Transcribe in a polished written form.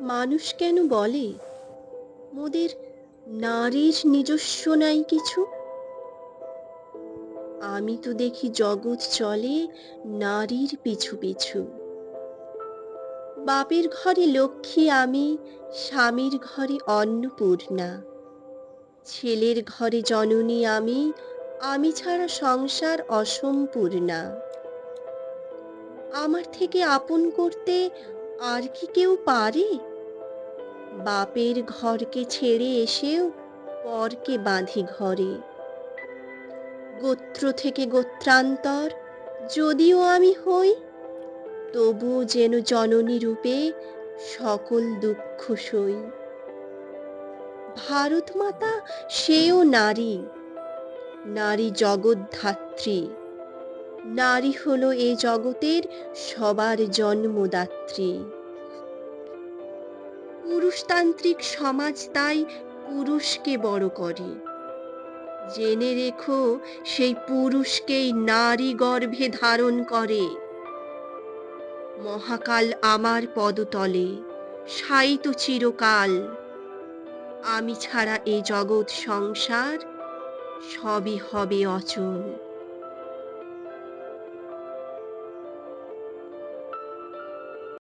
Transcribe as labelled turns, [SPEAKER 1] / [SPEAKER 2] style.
[SPEAKER 1] মানুষ কেন বলে মোদের নারীর নিজস্ব নাই কিছু? আমি তো দেখি জগৎ চলে নারীর পিছু পিছু। বাপের ঘরে লক্ষ্মী আমি, স্বামীর ঘরে অন্নপূর্ণা। ছেলের ঘরে জননী আমি, আমি ছাড়া সংসার অসম্পূর্ণা। আমার থেকে আপন করতে আর কি কেউ পারে? বাপের ঘরকে ছেড়ে এসেও পরকে বাঁধি ঘরে। গোত্র থেকে গোত্রান্তর যদিও আমি হই, তবু যেন জননী রূপে সকল দুঃখ সই। ভারত মাতা সেও নারী, নারী জগদ্ধাত্রী। নারী হলো এ জগতের সবার জন্মদাত্রী। পুরুষতান্ত্রিক সমাজ তাই পুরুষকে বড় করে। জেনে রেখো সেই পুরুষকেই নারী গর্ভে ধারণ করে। মহাকাল আমার পদতলে শায়িত চিরকাল। আমি ছাড়া এ জগৎ সংসার সবই হবে অচল।